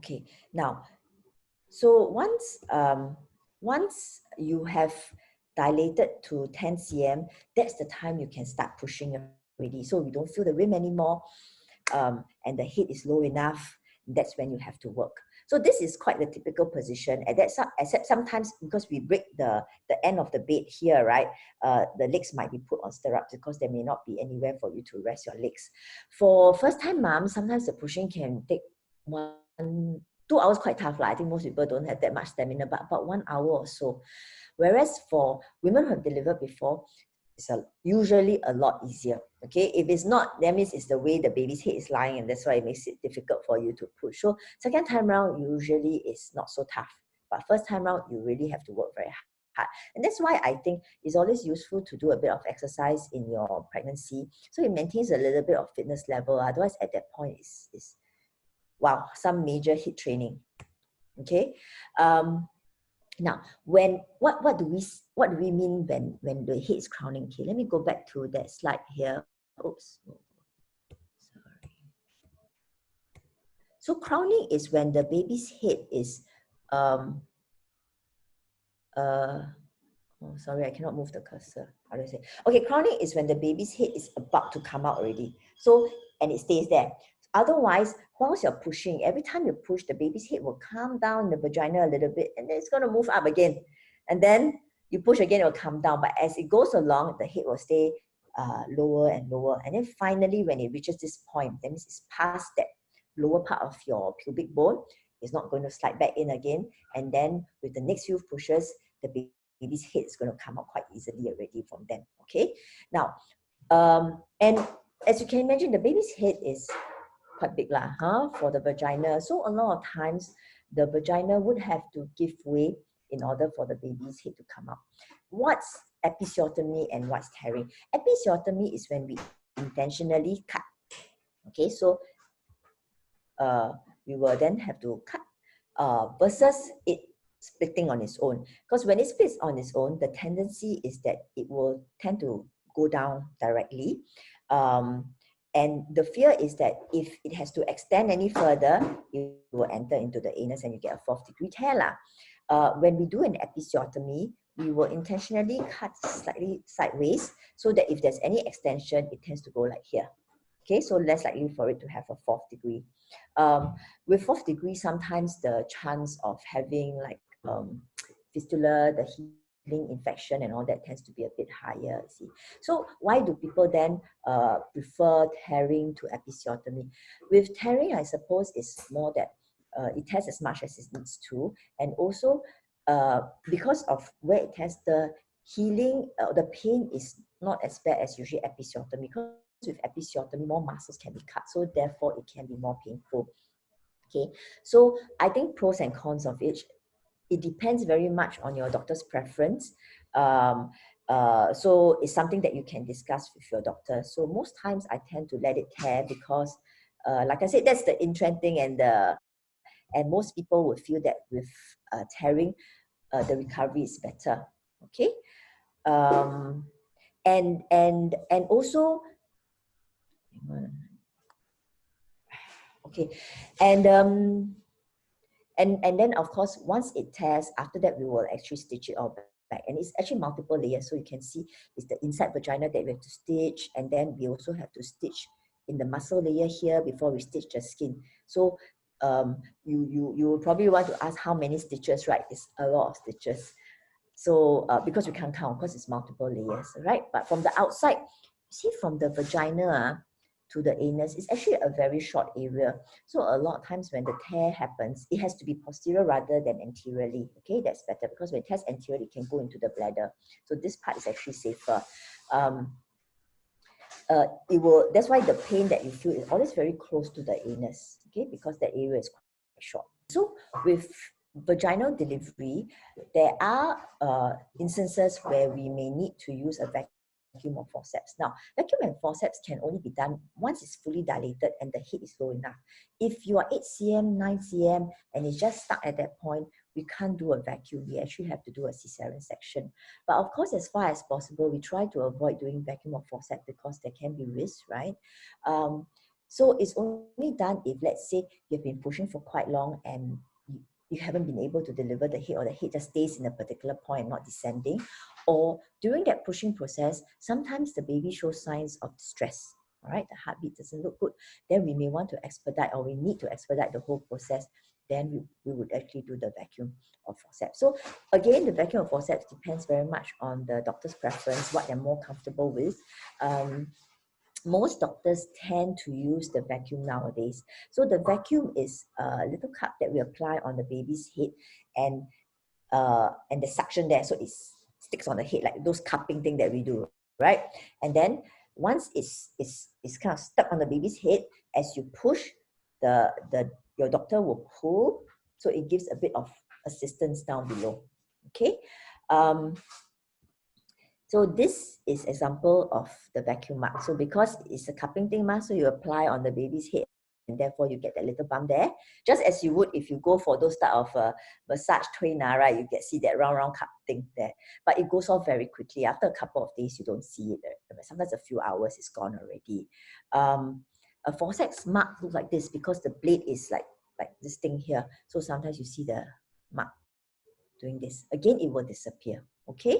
Okay, now, so once you have dilated to 10 cm, that's the time you can start pushing already. So we don't feel the rim anymore, and the head is low enough. That's when you have to work. So this is quite the typical position, and that's except sometimes because we break the end of the bed here, right? The legs might be put on stirrups because there may not be anywhere for you to rest your legs. For first-time moms, sometimes the pushing can take 2 hours, quite tough. I think most people don't have that much stamina, but about 1 hour or so. Whereas for women who have delivered before, it's usually a lot easier. Okay, if it's not, that means it's the way the baby's head is lying, and that's why it makes it difficult for you to push. So second time round usually is not so tough, but first time round you really have to work very hard. And that's why I think it's always useful to do a bit of exercise in your pregnancy, so it maintains a little bit of fitness level. Otherwise at that point is wow, some major HIIT training. Okay. Now, what do we mean when the head is crowning? Okay, let me go back to that slide here. Oops, sorry. So crowning is when the baby's head is oh, sorry, I cannot move the cursor. How do I say? Okay, crowning is when the baby's head is about to come out already. So, and it stays there. Otherwise, whilst you're pushing, every time you push, the baby's head will come down in the vagina a little bit, and then it's going to move up again. And then you push again, it will come down. But as it goes along, the head will stay lower and lower. And then finally, when it reaches this point, that means it's past that lower part of your pubic bone, it's not going to slide back in again. And then with the next few pushes, the baby's head is going to come out quite easily already from them. Okay. Now, and as you can imagine, the baby's head is quite big lah, for the vagina. So a lot of times the vagina would have to give way in order for the baby's head to come out. What's episiotomy and what's tearing? Episiotomy is when we intentionally cut. Okay, so we will then have to cut versus it splitting on its own. Because when it splits on its own, the tendency is that it will tend to go down directly. And the fear is that if it has to extend any further, it will enter into the anus and you get a 4th degree tear lah. When we do an episiotomy, we will intentionally cut slightly sideways so that if there's any extension, it tends to go like here. Okay, so less likely for it to have a 4th degree. With 4th degree, sometimes the chance of having like fistula, the healing infection and all that tends to be a bit higher, see. So why do people then prefer tearing to episiotomy? With tearing, I suppose it's more that it tears as much as it needs to, and also because of where it tears, the healing, the pain is not as bad as usually episiotomy, because with episiotomy, more muscles can be cut, so therefore it can be more painful. Okay, so I think pros and cons of each. It depends very much on your doctor's preference. So it's something that you can discuss with your doctor. So most times I tend to let it tear because, like I said, that's the in-trend thing, and most people would feel that with tearing, the recovery is better. Okay, and also, okay, and then of course once it tears, after that we will actually stitch it all back, and it's actually multiple layers. So you can see it's the inside vagina that we have to stitch, and then we also have to stitch in the muscle layer here before we stitch the skin. So you will probably want to ask how many stitches, right? It's a lot of stitches. So because we can't count because it's multiple layers, right? But from the outside, see, from the vagina to the anus, it's actually a very short area. So a lot of times when the tear happens, it has to be posterior rather than anteriorly. Okay, that's better, because when it tears anteriorly, it can go into the bladder. So this part is actually safer. That's why the pain that you feel is always very close to the anus, okay, because that area is quite short. So with vaginal delivery, there are instances where we may need to use a vacuum or forceps. Now, vacuum and forceps can only be done once it's fully dilated and the head is low enough. If you are 8 cm, 9 cm, and it's just stuck at that point, we can't do a vacuum. We actually have to do a caesarean section. But of course, as far as possible, we try to avoid doing vacuum or forceps because there can be risks, right? So it's only done if, let's say, you've been pushing for quite long and you haven't been able to deliver the head, or the head just stays in a particular point, not descending. Or during that pushing process, sometimes the baby shows signs of distress. All right, the heartbeat doesn't look good. Then we may want to expedite, or we need to expedite the whole process. Then we would actually do the vacuum of forceps. So again, the vacuum of forceps depends very much on the doctor's preference, what they're more comfortable with. Most doctors tend to use the vacuum nowadays. So the vacuum is a little cup that we apply on the baby's head, and the suction there, so it sticks on the head, like those cupping thing that we do, right? And then once it's kind of stuck on the baby's head, as you push, your doctor will pull, so it gives a bit of assistance down below. Okay. So this is example of the vacuum mask. So because it's a cupping thing, so you apply on the baby's head, and therefore you get that little bump there, just as you would if you go for those type of massage trainer, right? You see that round cup thing there, but it goes off very quickly. After a couple of days, you don't see it. Sometimes a few hours, it's gone already. A forceps mark looks like this because the blade is like this thing here. So sometimes you see the mark doing this. Again, it will disappear. Okay.